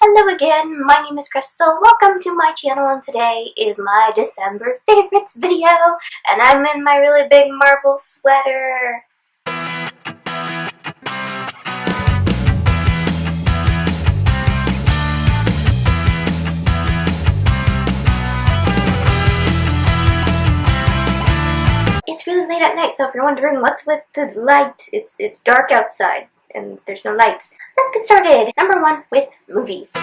Hello again, my name is Krystal. Welcome to my channel, and today is my December favorites video, and I'm in my really big Marvel sweater. It's really late at night, so if you're wondering what's with the light, it's dark outside and there's no lights. Let's get started. Number 1 with movies. Now,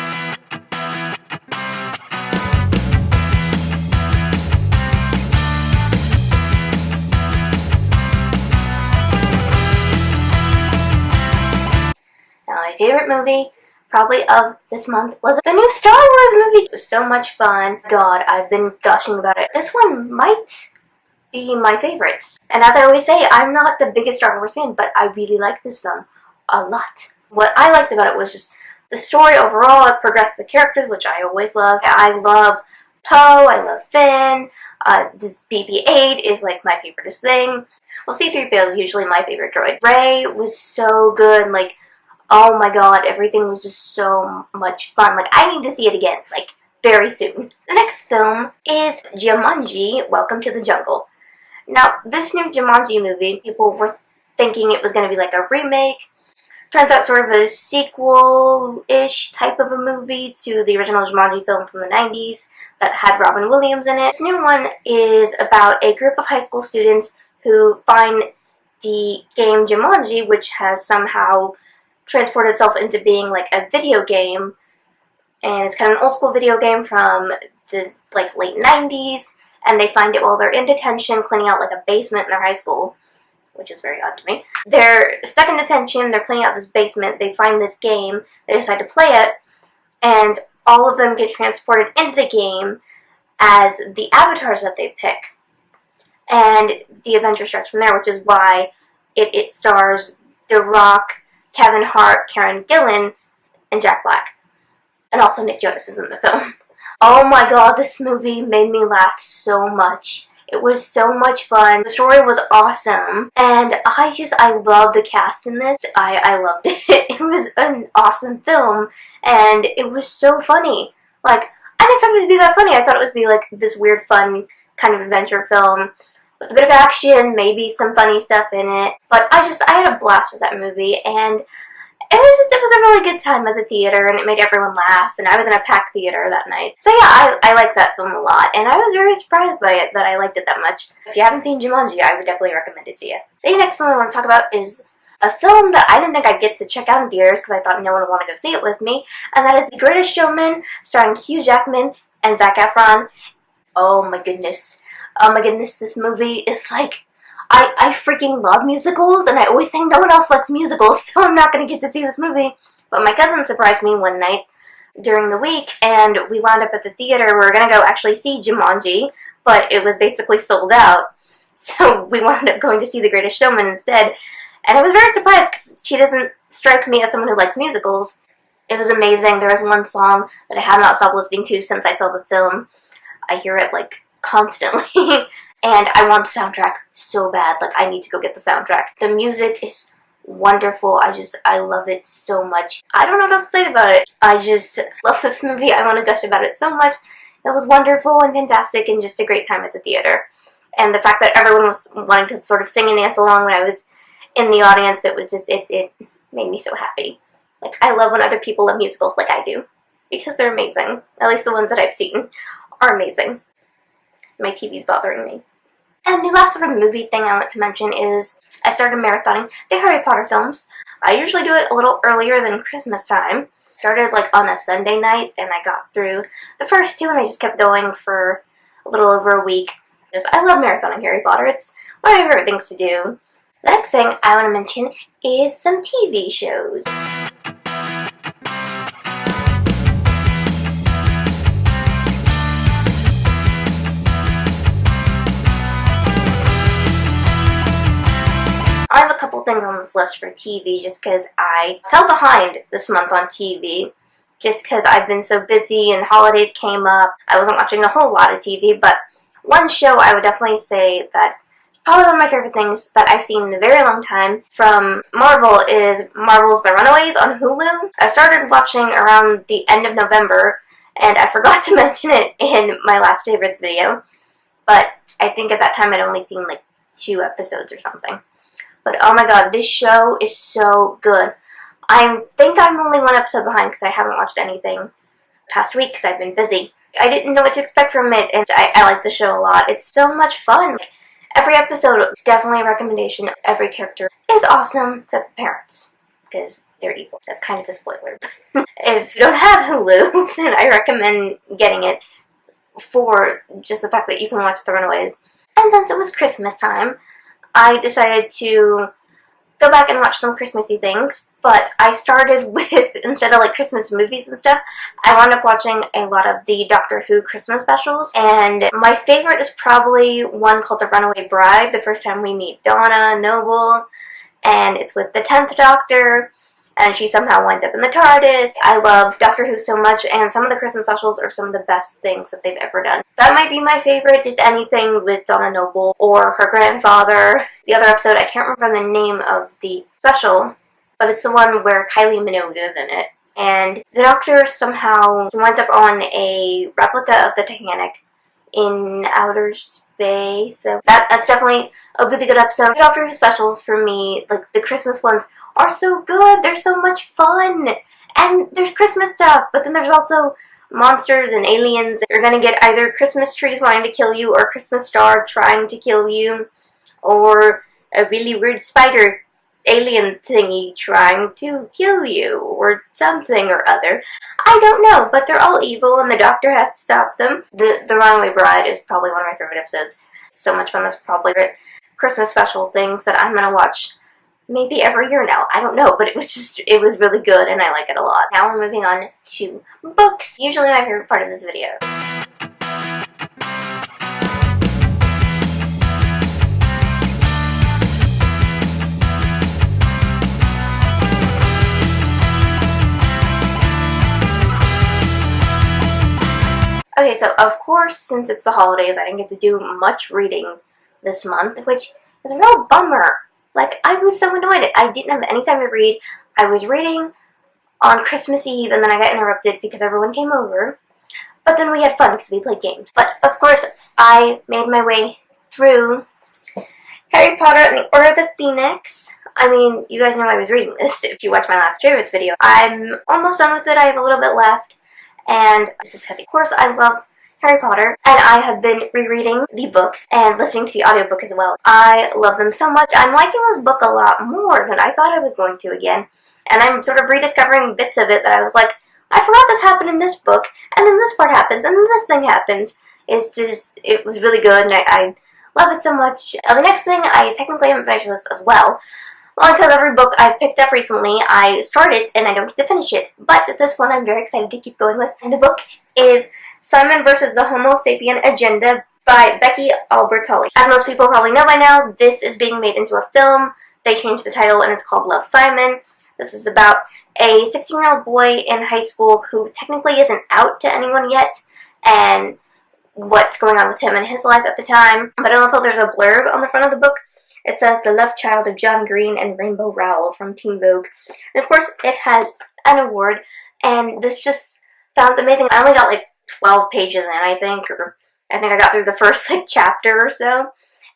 my favorite movie probably of this month was the new Star Wars movie. It was so much fun. God, I've been gushing about it. This one might be my favorite. And as I always say, I'm not the biggest Star Wars fan, but I really like this film a lot. What I liked about it was just the story overall. It progressed the characters, which I always love. I love Poe, I love Finn, this BB-8 is like my favoriteest thing. Well, C-3PO is usually my favorite droid. Rey was so good, like, oh my god, everything was just so much fun. Like, I need to see it again, like, very soon. The next film is Jumanji, Welcome to the Jungle. Now, this new Jumanji movie, people were thinking it was going to be like a remake. Turns out sort of a sequel-ish type of a movie to the original Jumanji film from the 90s that had Robin Williams in it. This new one is about a group of high school students who find the game Jumanji, which has somehow transported itself into being like a video game. And it's kind of an old school video game from the like late 90s. And they find it while they're in detention cleaning out like a basement in their high school, which is very odd to me. They're stuck in detention, they're cleaning out this basement, they find this game, they decide to play it, and all of them get transported into the game as the avatars that they pick. And the adventure starts from there, which is why it stars The Rock, Kevin Hart, Karen Gillan, and Jack Black. And also Nick Jonas is in the film. Oh my god, this movie made me laugh so much. It was so much fun. The story was awesome. And I love the cast in this. I loved it. It was an awesome film. And it was so funny. Like, I didn't expect it to be that funny. I thought it was be like this weird, fun kind of adventure film with a bit of action, maybe some funny stuff in it. But I had a blast with that movie. And it was a really good time at the theater, and it made everyone laugh, and I was in a packed theater that night. So yeah, I liked that film a lot, and I was very surprised by it that I liked it that much. If you haven't seen Jumanji, I would definitely recommend it to you. The next film I want to talk about is a film that I didn't think I'd get to check out in theaters because I thought no one would want to go see it with me, and that is The Greatest Showman, starring Hugh Jackman and Zac Efron. Oh my goodness. Oh my goodness, this movie is like... I freaking love musicals, and I always say no one else likes musicals, so I'm not going to get to see this movie. But my cousin surprised me one night during the week, and we wound up at the theater. We were going to go actually see Jumanji, but it was basically sold out. So we wound up going to see The Greatest Showman instead. And I was very surprised, because she doesn't strike me as someone who likes musicals. It was amazing. There was one song that I have not stopped listening to since I saw the film. I hear it, like, constantly. And I want the soundtrack so bad. Like, I need to go get the soundtrack. The music is wonderful. I love it so much. I don't know what else to say about it. I just love this movie. I want to gush about it so much. It was wonderful and fantastic and just a great time at the theater. And the fact that everyone was wanting to sort of sing and dance along when I was in the audience, it was just, it made me so happy. Like, I love when other people love musicals like I do. Because they're amazing. At least the ones that I've seen are amazing. My TV's bothering me. And the last sort of movie thing I want to mention is I started marathoning the Harry Potter films. I usually do it a little earlier than Christmas time. Started like on a Sunday night, and I got through the first 2, and I just kept going for a little over a week. I love marathoning Harry Potter. It's one of my favorite things to do. The next thing I want to mention is some TV shows. I have a couple things on this list for TV just because I fell behind this month on TV. Just because I've been so busy and holidays came up. I wasn't watching a whole lot of TV, but one show I would definitely say that is Probably one of my favorite things that I've seen in a very long time from Marvel is Marvel's The Runaways on Hulu. I started watching around the end of November, and I forgot to mention it in my last favorites video, but I think at that time I'd only seen like 2 episodes or something. But oh my god, this show is so good. I think I'm only 1 episode behind because I haven't watched anything past week because I've been busy. I didn't know what to expect from it, and I like the show a lot. It's so much fun. Every episode is definitely a recommendation. Every character is awesome except the parents, because they're evil. That's kind of a spoiler. If you don't have Hulu, then I recommend getting it for just the fact that you can watch The Runaways. And since it was Christmas time, I decided to go back and watch some Christmassy things, but I started with, instead of like Christmas movies and stuff, I wound up watching a lot of the Doctor Who Christmas specials, and my favorite is probably one called The Runaway Bride, the first time we meet Donna Noble, and it's with the 10th Doctor, and she somehow winds up in the TARDIS. I love Doctor Who so much, and some of the Christmas specials are some of the best things that they've ever done. That might be my favorite, just anything with Donna Noble or her grandfather. The other episode, I can't remember the name of the special, but it's the one where Kylie Minogue is in it. And the Doctor somehow winds up on a replica of the Titanic in outer space. So that's definitely a really good episode. The Doctor Who specials for me, like the Christmas ones, are so good. They're so much fun. And there's Christmas stuff, but then there's also monsters and aliens. You're gonna get either Christmas trees wanting to kill you, or a Christmas star trying to kill you, or a really weird spider alien thingy trying to kill you, or something or other. I don't know, but they're all evil and the Doctor has to stop them. The Runaway Bride is probably one of my favorite episodes. So much fun. That's probably Christmas special things that I'm gonna watch maybe every year now. I don't know, but it was really good and I like it a lot. Now we're moving on to books. Usually my favorite part of this video. Okay, so of course, since it's the holidays, I didn't get to do much reading this month, which is a real bummer. Like, I was so annoyed. I didn't have any time to read. I was reading on Christmas Eve, and then I got interrupted because everyone came over. But then we had fun because we played games. But, of course, I made my way through Harry Potter and the Order of the Phoenix. I mean, you guys know I was reading this if you watch my last favorites video. I'm almost done with it. I have a little bit left. And this is heavy. Of course, I love Harry Potter, and I have been rereading the books and listening to the audiobook as well. I love them so much. I'm liking this book a lot more than I thought I was going to again, and I'm sort of rediscovering bits of it that I was like, I forgot this happened in this book, and then this part happens, and then this thing happens. It was really good, and I love it so much. The next thing, I technically haven't finished this as well. Well, because every book I've picked up recently, I start it and I don't get to finish it. But this one I'm very excited to keep going with. And the book is Simon vs. the Homo Sapien Agenda by Becky Albertalli. As most people probably know by now, this is being made into a film. They changed the title and it's called Love, Simon. This is about a 16-year-old boy in high school who technically isn't out to anyone yet, and what's going on with him in his life at the time. But I love how there's a blurb on the front of the book. It says, the love child of John Green and Rainbow Rowell from Teen Vogue. And of course, it has an award, and this just sounds amazing. I only got like 12 pages in, I think, or I think I got through the first like chapter or so.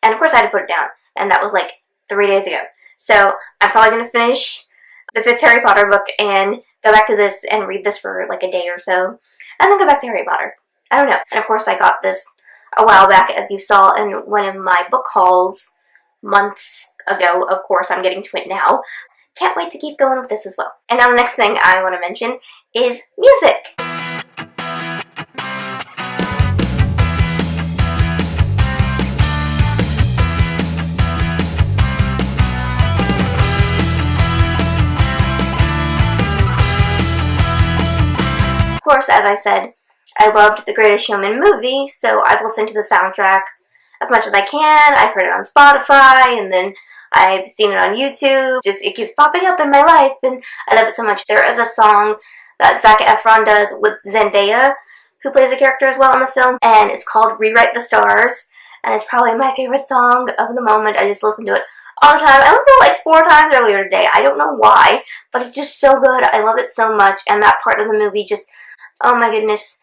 And of course, I had to put it down, and that was like 3 days ago. So I'm probably going to finish the 5th Harry Potter book and go back to this and read this for like a day or so, and then go back to Harry Potter. I don't know. And of course, I got this a while back, as you saw in one of my book hauls months ago. Of course, I'm getting to it now. Can't wait to keep going with this as well. And now the next thing I want to mention is music. Of course, as I said, I loved The Greatest Showman movie, so I've listened to the soundtrack as much as I can. I've heard it on Spotify, and then I've seen it on YouTube. It keeps popping up in my life, and I love it so much. There is a song that Zac Efron does with Zendaya, who plays a character as well in the film, and it's called Rewrite the Stars. and it's probably my favorite song of the moment. I just listen to it all the time. I listened to it like 4 times earlier today. I don't know why, but it's just so good. I love it so much, and that part of the movie just, oh my goodness,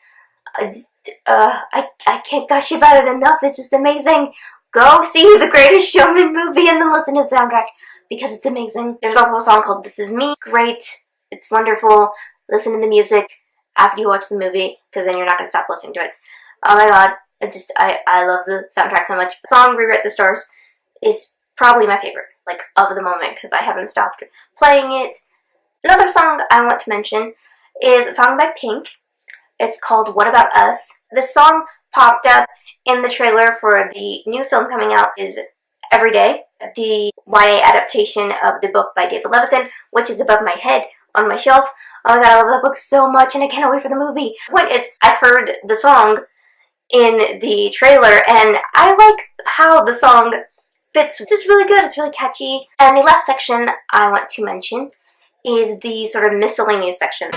I can't gush about it enough. It's just amazing. Go see The Greatest Showman movie and then listen to the soundtrack because it's amazing. There's also a song called This Is Me. Great. It's wonderful. Listen to the music after you watch the movie because then you're not going to stop listening to it. Oh my god. I love the soundtrack so much. The song Rewrite the Stars is probably my favorite, like, of the moment because I haven't stopped playing it. Another song I want to mention is a song by Pink. It's called What About Us. This song popped up in the trailer for the new film coming out is Every Day, the YA adaptation of the book by David Levithan, which is above my head on my shelf. Oh my god, I love that book so much and I can't wait for the movie. The point is, I heard the song in the trailer and I like how the song fits. It's just really good. It's really catchy. And the last section I want to mention is the sort of miscellaneous section.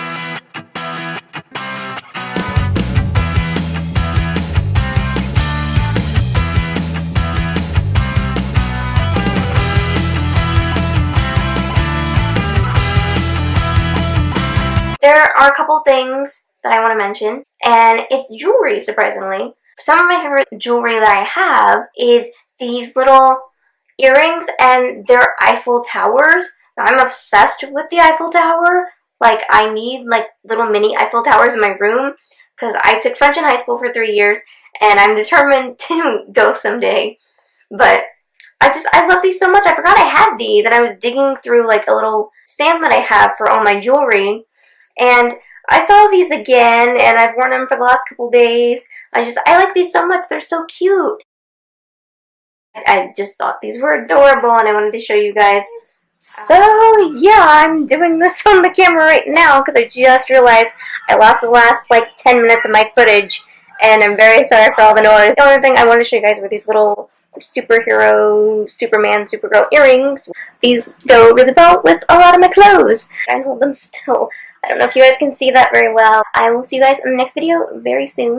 There are a couple things that I want to mention, and it's jewelry, surprisingly. Some of my favorite jewelry that I have is these little earrings, and they're Eiffel Towers. I'm obsessed with the Eiffel Tower. Like, I need, like, little mini Eiffel Towers in my room, because I took French in high school for 3 years, and I'm determined to go someday. But I love these so much. I forgot I had these, and I was digging through, like, a little stand that I have for all my jewelry, and I saw these again, and I've worn them for the last couple days. I like these so much. They're so cute. I just thought these were adorable, and I wanted to show you guys. So, yeah, I'm doing this on the camera right now, because I just realized I lost the last, like, 10 minutes of my footage, and I'm very sorry for all the noise. The only thing I wanted to show you guys were these little superhero, Superman, Supergirl earrings. These go really well with a lot of my clothes. I hold them still. I don't know if you guys can see that very well. I will see you guys in the next video very soon.